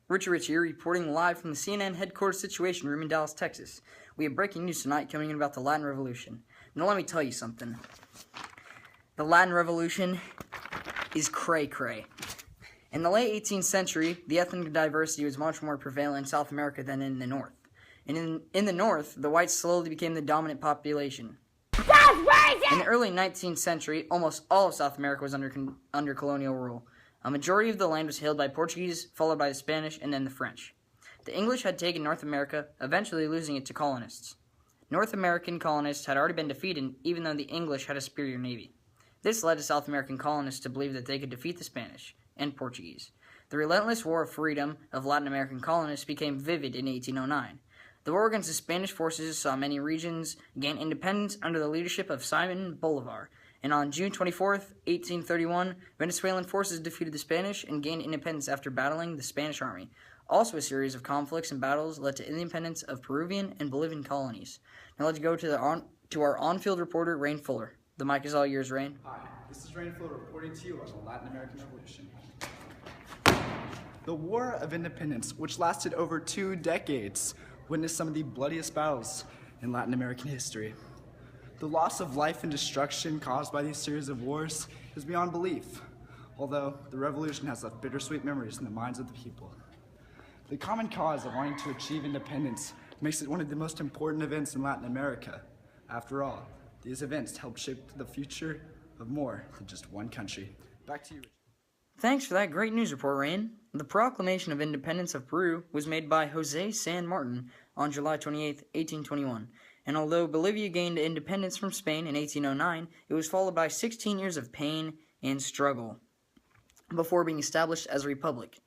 Richie Rich here, reporting live from the CNN headquarters Situation Room in Dallas, Texas. We have breaking news tonight coming in about the Latin Revolution. Now let me tell you something. The Latin Revolution is cray-cray. In the late 18th century, the ethnic diversity was much more prevalent in South America than in the North. And in the North, the whites slowly became the dominant population. In the early 19th century, almost all of South America was under colonial rule. A majority of the land was held by Portuguese, followed by the Spanish, and then the French. The English had taken North America, eventually losing it to colonists. North American colonists had already been defeated, even though the English had a superior navy. This led to South American colonists to believe that they could defeat the Spanish and Portuguese. The relentless war of freedom of Latin American colonists became vivid in 1809. The war against the Spanish forces saw many regions gain independence under the leadership of Simon Bolivar. And on June 24, 1831, Venezuelan forces defeated the Spanish and gained independence after battling the Spanish army. Also, a series of conflicts and battles led to the independence of Peruvian and Bolivian colonies. Now let's go to our on-field reporter, Rain Fuller. The mic is all yours, Rain. Hi, this is Rain Fuller reporting to you on the Latin American Revolution. The War of Independence, which lasted over 2 decades, witnessed some of the bloodiest battles in Latin American history. The loss of life and destruction caused by these series of wars is beyond belief, although the revolution has left bittersweet memories in the minds of the people. The common cause of wanting to achieve independence makes it one of the most important events in Latin America. After all, these events helped shape the future of more than just one country. Back to you, Richard. Thanks for that great news report, Rain. The Proclamation of Independence of Peru was made by José San Martin on July 28, 1821. And although Bolivia gained independence from Spain in 1809, it was followed by 16 years of pain and struggle before being established as a republic.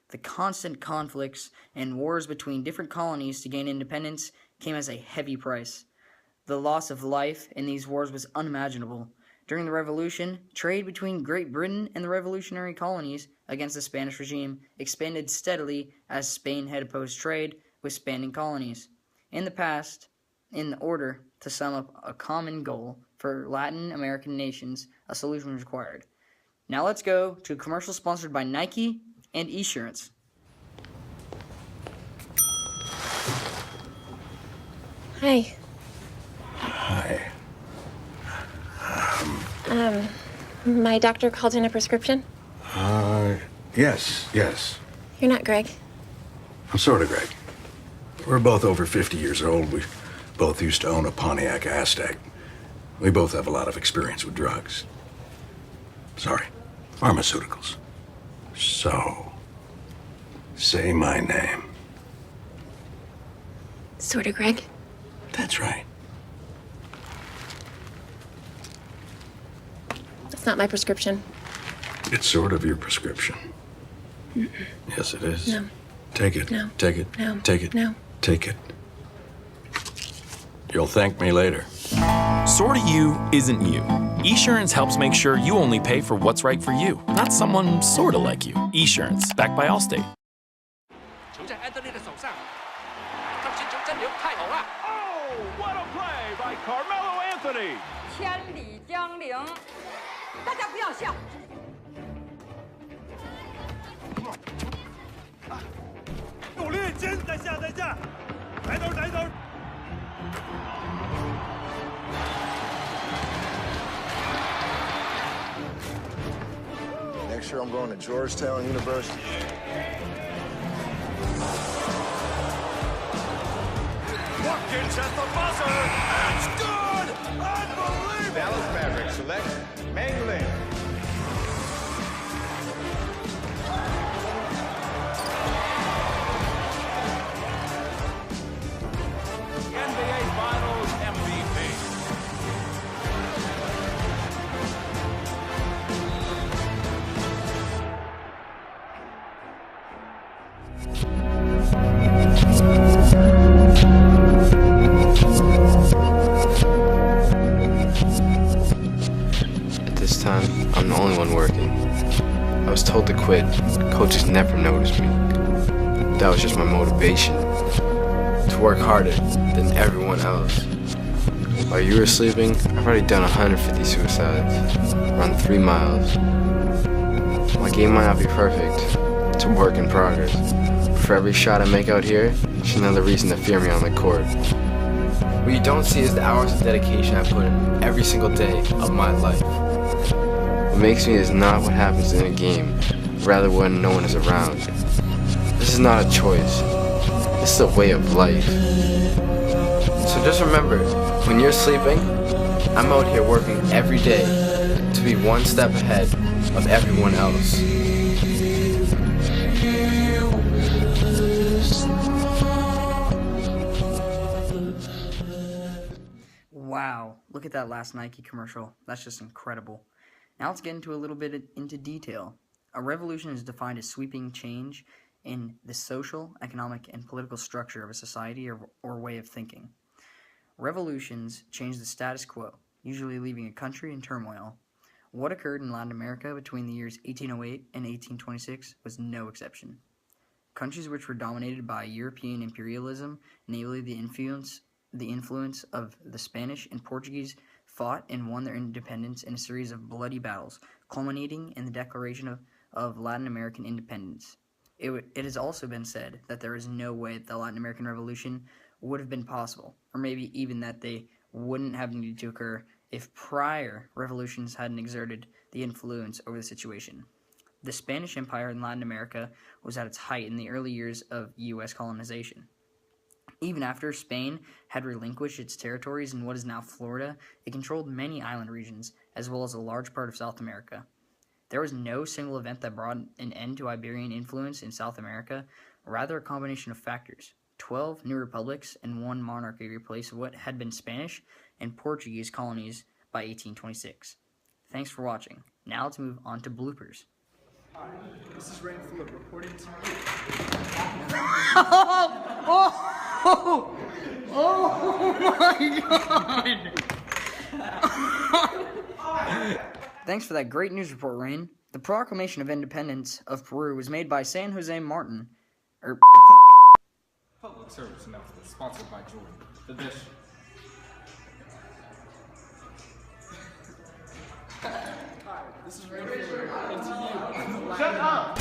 The constant conflicts and wars between different colonies to gain independence came as a heavy price. The loss of life in these wars was unimaginable. During the Revolution, trade between Great Britain and the revolutionary colonies against the Spanish regime expanded steadily as Spain had opposed trade with Spanish colonies. In the past, in order to sum up a common goal for Latin American nations, a solution was required. Now let's go to a commercial sponsored by Nike and Esurance. Hi. Hi. My doctor called in a prescription? Yes. You're not Greg. I'm sort of Greg. We're both over 50 years old. We both used to own a Pontiac Aztec. We both have a lot of experience with drugs. Sorry, pharmaceuticals. So, say my name. Sort of Greg. That's right. That's not my prescription. It's sort of your prescription. Mm-mm. Yes, it is. No. Take it. No. Take it. No. Take it. No. Take it. You'll thank me later. Sorta you isn't you. Esurance helps make sure you only pay for what's right for you, not someone sorta like you. Esurance, backed by Allstate. 球在 Anthony 的手上，他进球真流太好了。Oh, what a play by Carmelo Anthony！ 千里江陵，大家不要笑。努力，进，再下，再下，抬头，抬头。 Next year I'm going to Georgetown University. Watkins at the buzzer. It's good. Unbelievable. Dallas Mavericks select Mangling. NBA Finals MVP. At this time, I'm the only one working. I was told to quit. Coaches never noticed me. That was just my motivation. To work harder than everyone else. While you were sleeping, I've already done 150 suicides. Run 3 miles. My game might not be perfect, It's a work in progress. For every shot I make out here, it's another reason to fear me on the court. What you don't see is the hours of dedication I put in every single day of my life. What makes me is not what happens in a game, rather when no one is around. This is not a choice. This is a way of life. So just remember, when you're sleeping, I'm out here working every day to be one step ahead of everyone else. Wow, look at that last Nike commercial. That's just incredible. Now let's get into a little bit into detail. A revolution is defined as sweeping change in the social, economic, and political structure of a society or way of thinking. Revolutions change the status quo, usually leaving a country in turmoil. What occurred in Latin America between the years 1808 and 1826 was no exception. Countries which were dominated by European imperialism, namely the influence of the Spanish and Portuguese, fought and won their independence in a series of bloody battles, culminating in the declaration of Latin American independence. It has also been said that there is no way that the Latin American Revolution would have been possible, or maybe even that they wouldn't have needed to occur if prior revolutions hadn't exerted the influence over the situation. The Spanish Empire in Latin America was at its height in the early years of U.S. colonization. Even after Spain had relinquished its territories in what is now Florida, it controlled many island regions, as well as a large part of South America. There was no single event that brought an end to Iberian influence in South America, rather a combination of factors. 12 new republics and one monarchy replaced what had been Spanish and Portuguese colonies by 1826. Thanks for watching. Now let's move on to bloopers. Hi, this is Rain Phillip reporting to you. Oh my God! Thanks for that great news report, Rain. The Proclamation of Independence of Peru was made by San Jose Martin. Public service announcement sponsored by Jordan. The dish. Hi, this is Rain Phillip reporting to you. Shut up!